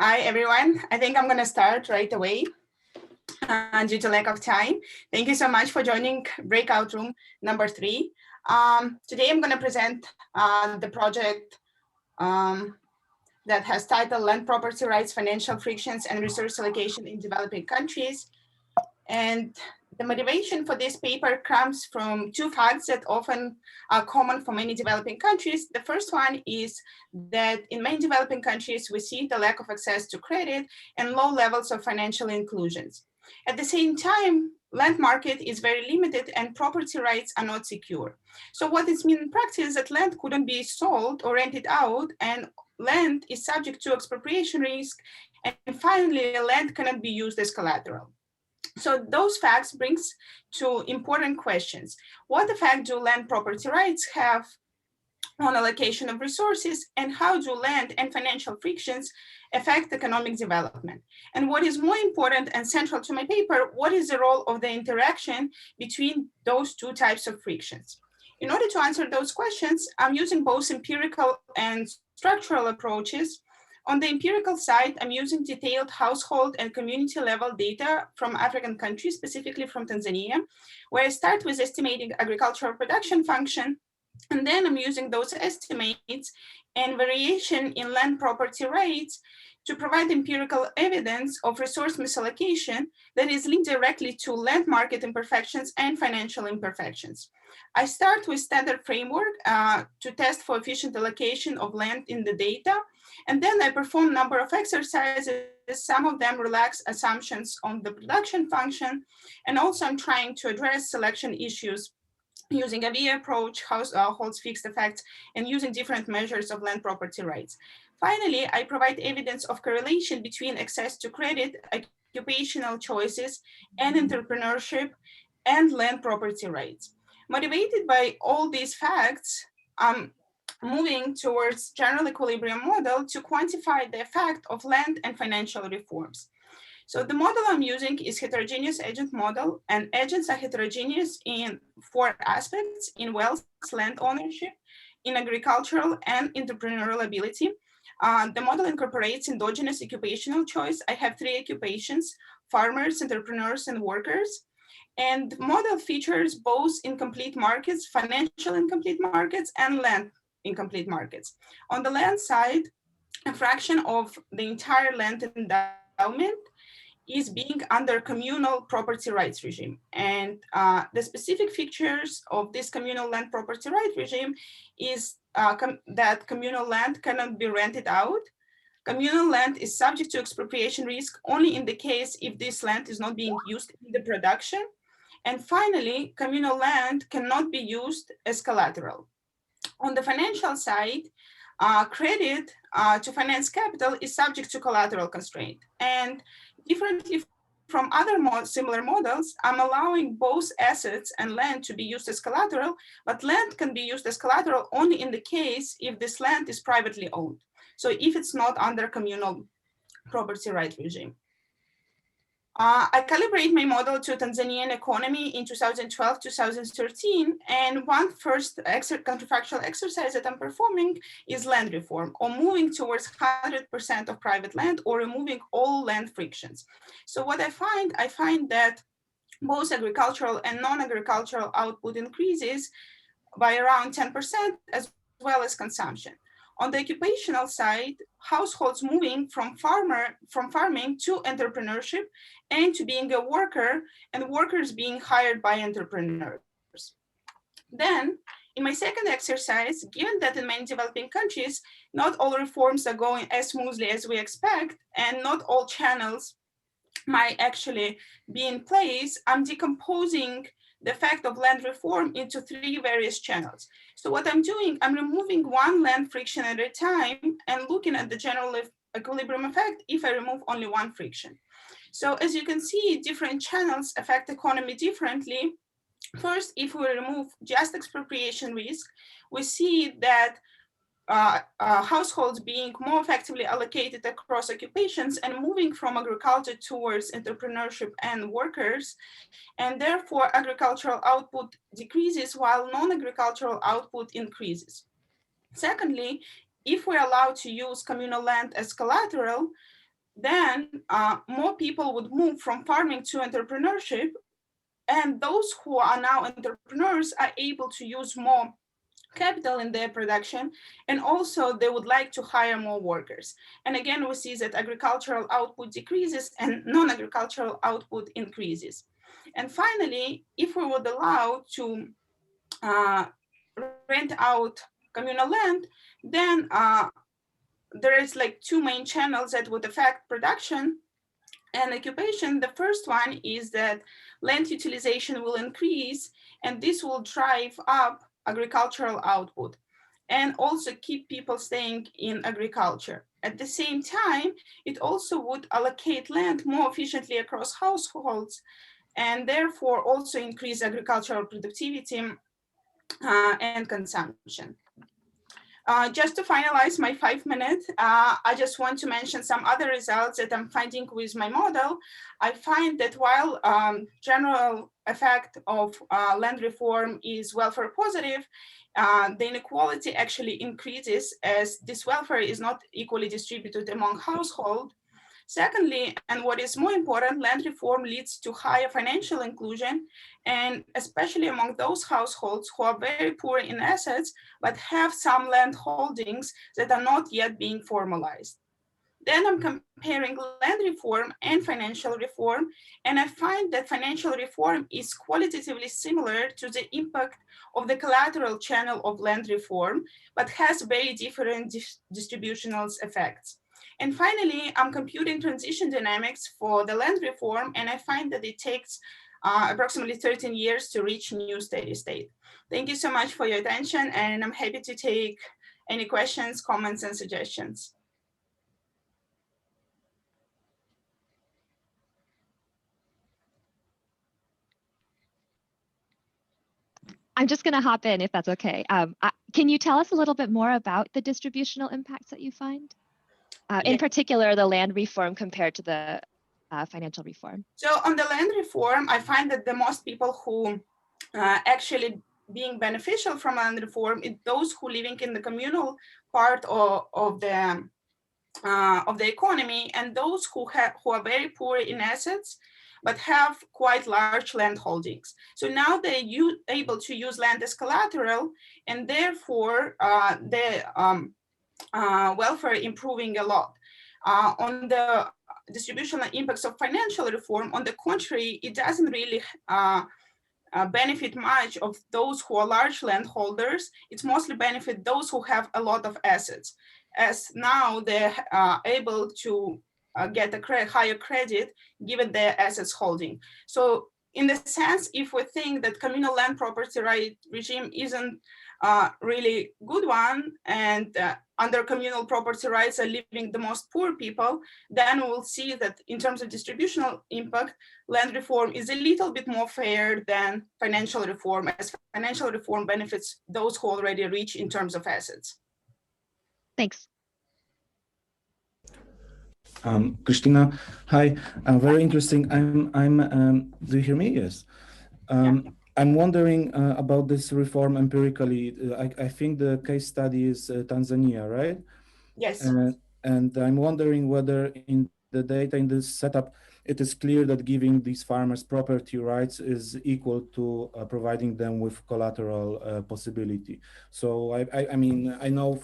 Hi, everyone. I think I'm going to start right away due to lack of time. Thank you so much for joining breakout room number 3. Today, I'm going to present the project that has titled Land Property Rights, Financial Frictions, and Resource Allocation in Developing Countries. And the motivation for this paper comes from two facts that often are common for many developing countries. The first one is that in many developing countries, we see the lack of access to credit and low levels of financial inclusions. At the same time, land market is very limited and property rights are not secure. So what this means in practice is that land couldn't be sold or rented out, and land is subject to expropriation risk, and finally, land cannot be used as collateral. So those facts brings to important questions. What effect do land property rights have on allocation of resources, and how do land and financial frictions affect economic development? And what is more important and central to my paper, what is the role of the interaction between those two types of frictions? In order to answer those questions, I'm using both empirical and structural approaches. On the empirical side, I'm using detailed household and community level data from African countries, specifically from Tanzania, where I start with estimating agricultural production function, and then I'm using those estimates and variation in land property rights to provide empirical evidence of resource misallocation that is linked directly to land market imperfections and financial imperfections. I start with standard framework to test for efficient allocation of land in the data, and then I perform a number of exercises. Some of them relax assumptions on the production function, and also I'm trying to address selection issues using a V approach, holds fixed effects, and using different measures of land property rights. Finally, I provide evidence of correlation between access to credit, occupational choices, and entrepreneurship, and land property rights. Motivated by all these facts, I'm moving towards general equilibrium model to quantify the effect of land and financial reforms. So the model I'm using is heterogeneous agent model, and agents are heterogeneous in 4 aspects: in wealth, land ownership, in agricultural and entrepreneurial ability. The model incorporates endogenous occupational choice. I have 3 occupations: farmers, entrepreneurs, and workers. And the model features both incomplete markets, financial incomplete markets, and land incomplete markets. On the land side, a fraction of the entire land endowment is being under communal property rights regime. And the specific features of this communal land property right regime is that communal land cannot be rented out. Communal land is subject to expropriation risk only in the case if this land is not being used in the production. And finally, communal land cannot be used as collateral. On the financial side, credit to finance capital is subject to collateral constraint. And differently from other similar models, I'm allowing both assets and land to be used as collateral, but land can be used as collateral only in the case if this land is privately owned. So if it's not under communal property right regime. I calibrate my model to Tanzanian economy in 2012-2013, and one first counterfactual exercise that I'm performing is land reform, or moving towards 100% of private land, or removing all land frictions. So what I find that both agricultural and non-agricultural output increases by around 10%, as well as consumption. On the occupational side, households moving from farming to entrepreneurship and to being a worker, and workers being hired by entrepreneurs. Then, in my second exercise, given that in many developing countries, not all reforms are going as smoothly as we expect, and not all channels might actually be in place, I'm decomposing the effect of land reform into 3 various channels. So what I'm doing, I'm removing one land friction at a time and looking at the general equilibrium effect if I remove only one friction. So as you can see, different channels affect economy differently. First, if we remove just expropriation risk, we see that households being more effectively allocated across occupations and moving from agriculture towards entrepreneurship and workers, and therefore agricultural output decreases while non-agricultural output increases. Secondly, if we're allowed to use communal land as collateral, then more people would move from farming to entrepreneurship, and those who are now entrepreneurs are able to use more capital in their production, and also they would like to hire more workers. And again, we see that agricultural output decreases and non-agricultural output increases. And finally, if we would allow to rent out communal land, then there is like two main channels that would affect production and occupation. The first one is that land utilization will increase, and this will drive up agricultural output and also keep people staying in agriculture. At the same time, it also would allocate land more efficiently across households and therefore also increase agricultural productivity and consumption. Just to finalize my 5 minutes, I just want to mention some other results that I'm finding with my model. I find that while general effect of land reform is welfare positive, the inequality actually increases as this welfare is not equally distributed among households. Secondly, and what is more important, land reform leads to higher financial inclusion, and especially among those households who are very poor in assets, but have some land holdings that are not yet being formalized. Then I'm comparing land reform and financial reform, and I find that financial reform is qualitatively similar to the impact of the collateral channel of land reform, but has very different distributional effects. And finally, I'm computing transition dynamics for the land reform, and I find that it takes approximately 13 years to reach new steady state. Thank you so much for your attention, and I'm happy to take any questions, comments, and suggestions. I'm just going to hop in if that's okay. Can you tell us a little bit more about the distributional impacts that you find? In particular, the land reform compared to the financial reform. So on the land reform, I find that the most people who actually being beneficial from land reform is those who living in the communal part of the economy, and those who are very poor in assets but have quite large land holdings. So now they're able to use land as collateral, and therefore their welfare improving a lot. On the distributional impacts of financial reform, on the contrary, it doesn't really benefit much of those who are large landholders. It's mostly benefit those who have a lot of assets, as now they're able to get a higher credit given their assets holding. So in the sense, if we think that communal land property right regime isn't really good one, and under communal property rights are living the most poor people, then we'll see that in terms of distributional impact, land reform is a little bit more fair than financial reform, as financial reform benefits those who already rich in terms of assets. Thanks. Christina, hi. Very interesting. Do you hear me? Yes. I'm wondering about this reform empirically. I think the case study is Tanzania, right? Yes. And I'm wondering whether in the data in this setup, it is clear that giving these farmers property rights is equal to providing them with collateral possibility. So I mean, I know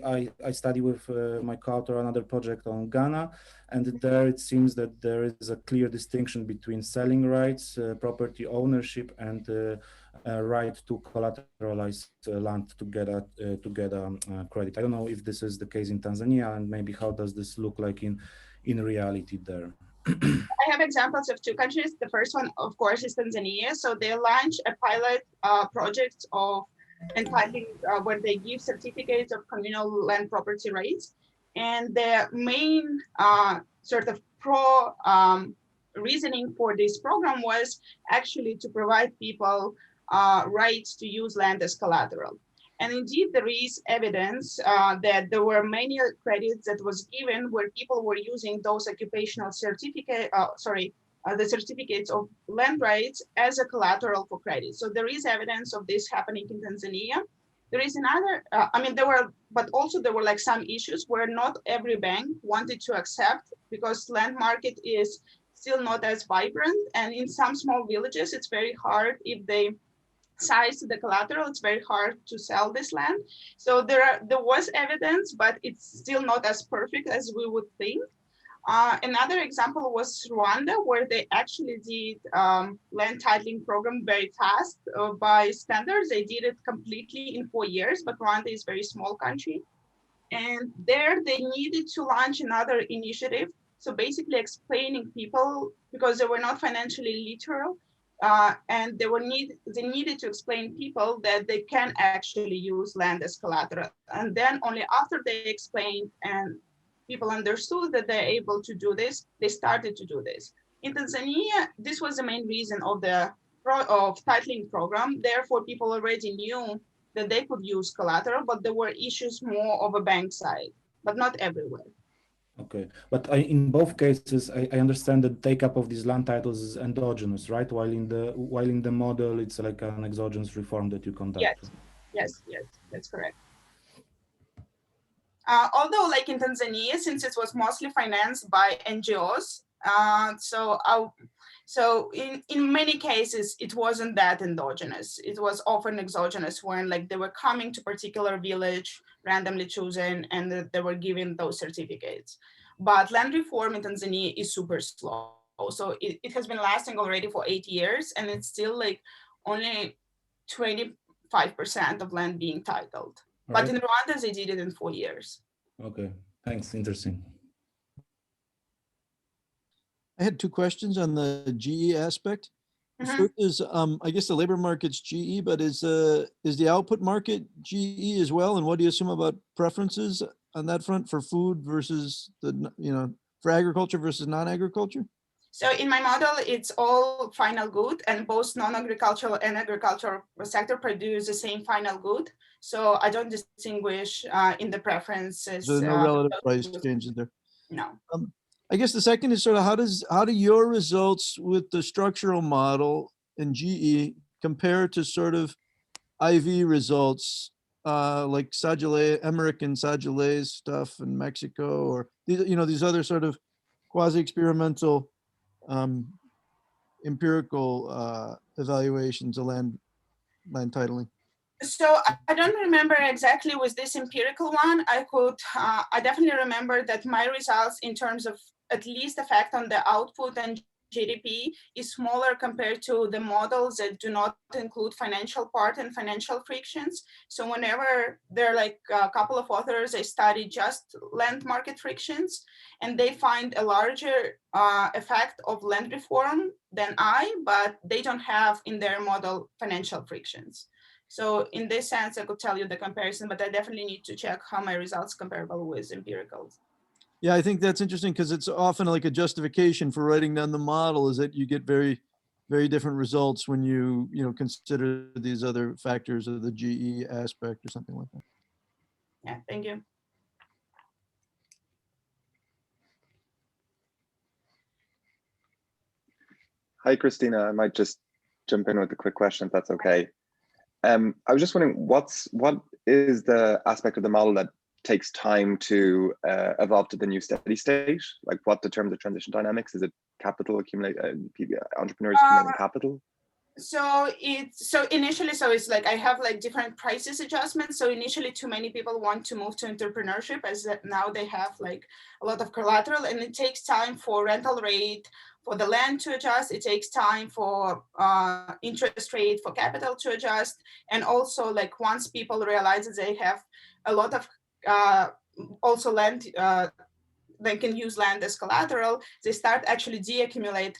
I study with my co-author another project on Ghana, and there it seems that there is a clear distinction between selling rights, property ownership, and right to collateralize land to get a credit. I don't know if this is the case in Tanzania, and maybe how does this look like in reality there? I have examples of two countries. The first one, of course, is Tanzania. So they launched a pilot project of entitling where they give certificates of communal land property rights. And the main sort of pro reasoning for this program was actually to provide people rights to use land as collateral. And indeed, there is evidence that there were many credits that was given where people were using those occupational the certificates of land rights as a collateral for credit. So there is evidence of this happening in Tanzania. There is another, there were like some issues where not every bank wanted to accept because land market is still not as vibrant. And in some small villages, it's very hard if they size the collateral, it's very hard to sell this land. So there was evidence, but it's still not as perfect as we would think. Another example was Rwanda, where they actually did land titling program very fast by standards. They did it completely in 4 years, but Rwanda is a very small country. And there they needed to launch another initiative. So basically explaining people, because they were not financially literate, and they needed to explain people that they can actually use land as collateral. And then only after they explained and people understood that they're able to do this, they started to do this. In Tanzania, this was the main reason of the titling program. Therefore, people already knew that they could use collateral, but there were issues more of a bank side, but not everywhere. Okay, but in both cases, I understand that take-up of these land titles is endogenous, right? While in the model, it's like an exogenous reform that you conduct. Yes, that's correct. Although, like in Tanzania, since it was mostly financed by NGOs, so in many cases, it wasn't that endogenous. It was often exogenous when like they were coming to particular village, randomly chosen, and they were given those certificates. But land reform in Tanzania is super slow. So it has been lasting already for 8 years, and it's still like only 25% of land being titled. All But right. in Rwanda, they did it in 4 years. Okay, thanks. Interesting. I had two questions on the GE aspect. The Mhm. first is, I guess the labor market's GE, but is the output market GE as well? And what do you assume about preferences on that front for food versus for agriculture versus non-agriculture? So in my model, it's all final good, and both non-agricultural and agricultural sector produce the same final good. So I don't distinguish in the preferences. So no relative price changes there. No. I guess the second is sort of how do your results with the structural model in GE compare to sort of IV results like Emmerich and Sagelet's stuff in Mexico, or these other sort of quasi-experimental empirical evaluations of land titling? So I don't remember exactly with this empirical one. I definitely remember that my results in terms of at least effect on the output and GDP is smaller compared to the models that do not include financial part and financial frictions. So whenever there are like a couple of authors, they study just land market frictions, and they find a larger effect of land reform than but they don't have in their model financial frictions. So in this sense, I could tell you the comparison, but I definitely need to check how my results comparable with empiricals. Yeah, I think that's interesting because it's often like a justification for writing down the model is that you get very, very different results when you consider these other factors of the GE aspect or something like that. Yeah, thank you. Hi, Christina. I might just jump in with a quick question, if that's okay. I was just wondering, what is the aspect of the model that takes time to evolve to the new steady state? Like, what determines the transition dynamics? Is it capital accumulate, entrepreneurs accumulating capital? So initially, it's like I have like different prices adjustments. So initially, too many people want to move to entrepreneurship, as now they have like a lot of collateral, and it takes time for rental rate, for the land to adjust. It takes time for interest rate, for capital to adjust, and also like once people realize that they have a lot of also land. They can use land as collateral, they start actually deaccumulate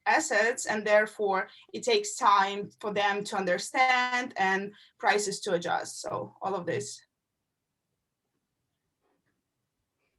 assets, and therefore it takes time for them to understand and prices to adjust. So all of this